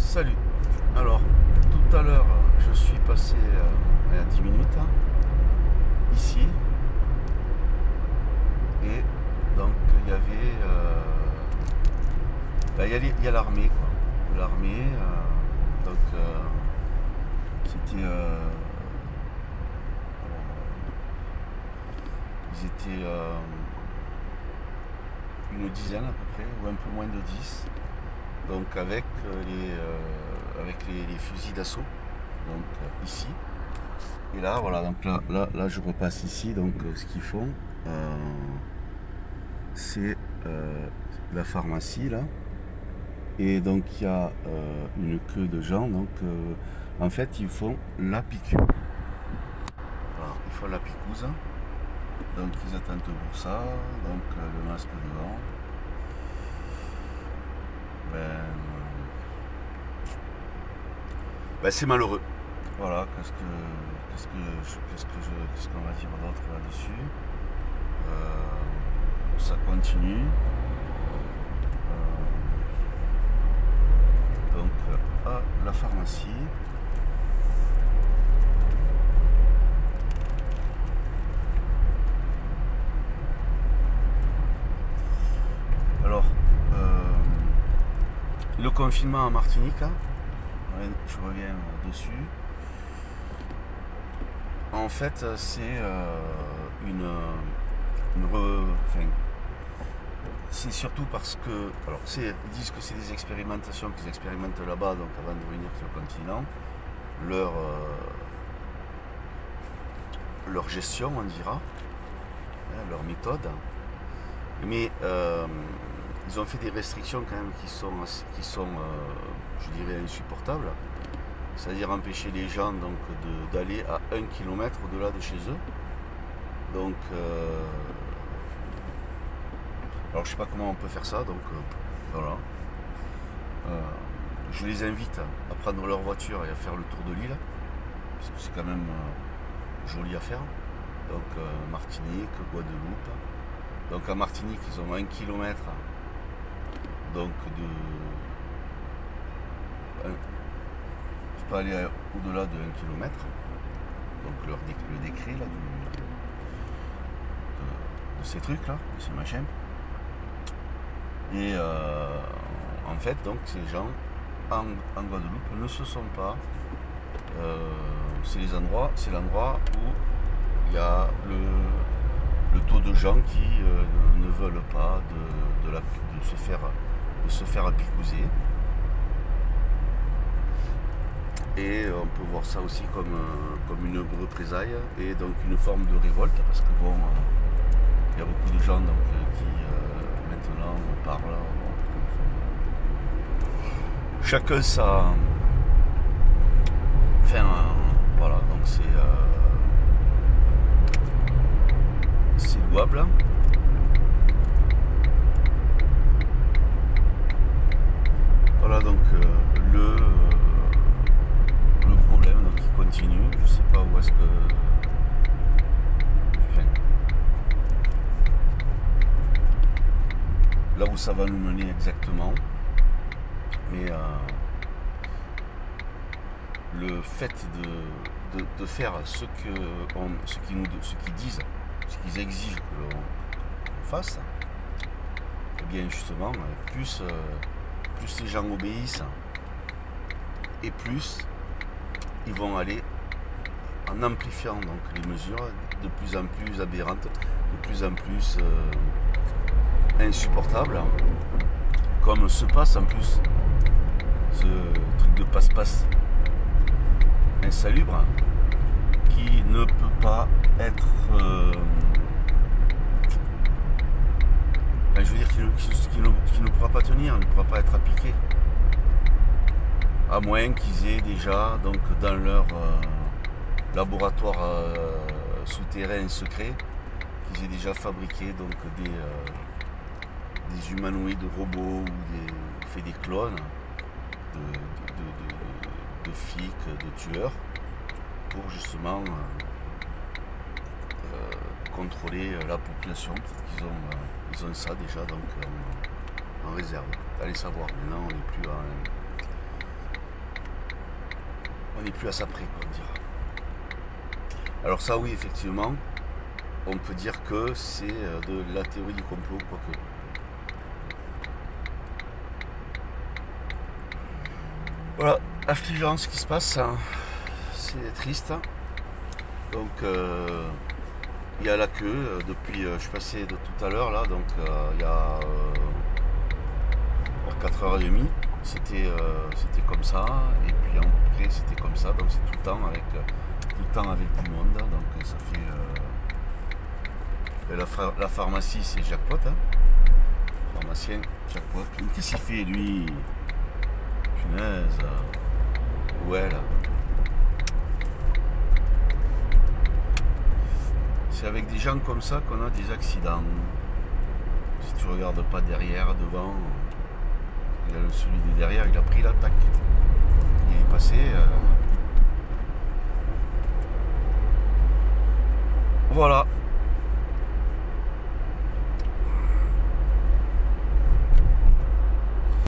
Salut. Alors, tout à l'heure, je suis passé il y a 10 minutes ici et donc il y avait il y a l'armée quoi. L'armée donc c'était ils étaient une dizaine à peu près ou un peu moins de 10. Donc avec les fusils d'assaut, donc ici. Et là, voilà, donc là je repasse ici, donc ce qu'ils font, c'est la pharmacie là. Et donc il y a une queue de gens, donc en fait ils font la piqûre. Voilà, ils font la picouse. Donc ils attendent pour ça, donc le masque devant. Ben, c'est malheureux. Voilà, qu'est-ce qu'on va dire d'autre là-dessus. Ça continue. Donc à la pharmacie. Alors, le confinement en Martinique, hein, je reviens dessus. En fait, c'est c'est surtout parce que, alors, ils disent que c'est des expérimentations qu'ils expérimentent là-bas, donc avant de venir sur le continent, leur gestion, on dira, hein, leur méthode. Mais ils ont fait des restrictions quand même qui sont je dirais, insupportables. C'est-à-dire empêcher les gens donc d'aller à 1 km au-delà de chez eux. Donc, alors je sais pas comment on peut faire ça, donc voilà. Je les invite à prendre leur voiture et à faire le tour de l'île, parce que c'est quand même joli à faire. Donc Martinique, Guadeloupe. Donc à Martinique, ils ont 1 km donc pas aller au-delà de 1 km. Donc le décret là, de ces trucs là, de ces machins. Et en fait, donc ces gens en Guadeloupe ne se sont pas. C'est l'endroit où il y a le taux de gens qui ne veulent pas de se faire picouser. Et on peut voir ça aussi comme une représaille et donc une forme de révolte, parce que bon, il y a beaucoup de gens donc, qui maintenant parlent. Chacun ça. Enfin, voilà, donc c'est louable. Voilà donc le problème donc, qui continue. Je sais pas où est-ce que. Enfin, là où ça va nous mener exactement. Mais le fait de faire ce qu'ils disent, ce qu'ils exigent qu'on fasse, et bien justement, plus les gens obéissent et plus ils vont aller en amplifiant donc les mesures de plus en plus aberrantes, de plus en plus insupportables, comme se passe en plus ce truc de passe-passe insalubre qui ne peut pas être je veux dire qui ne pourra pas tenir, ne pourra pas être appliqué, à moins qu'ils aient déjà donc dans leur laboratoire souterrain secret, qu'ils aient déjà fabriqué donc des humanoïdes robots ou fait des clones de flics, de tueurs, pour justement contrôler la population. Peut-être qu'ils ont ça déjà donc en réserve. Allez savoir, maintenant on n'est plus on n'est plus à ça près, quoi, on dira. Alors ça oui, effectivement, on peut dire que c'est de la théorie du complot, quoique. Voilà, affligeant ce qui se passe, hein. C'est triste. Donc il y a la queue, depuis, je suis passé de tout à l'heure là, donc il y a 4h30, c'était comme ça, et puis après c'était comme ça, donc c'est tout le temps avec du monde, donc ça fait la pharmacie c'est jackpot, hein. Pharmacien jackpot. Qu'est-ce qu'il fait lui? Punaise, ouais là. C'est avec des gens comme ça qu'on a des accidents. Si tu regardes pas derrière, devant, celui de derrière il a pris l'attaque. Il est passé. Voilà.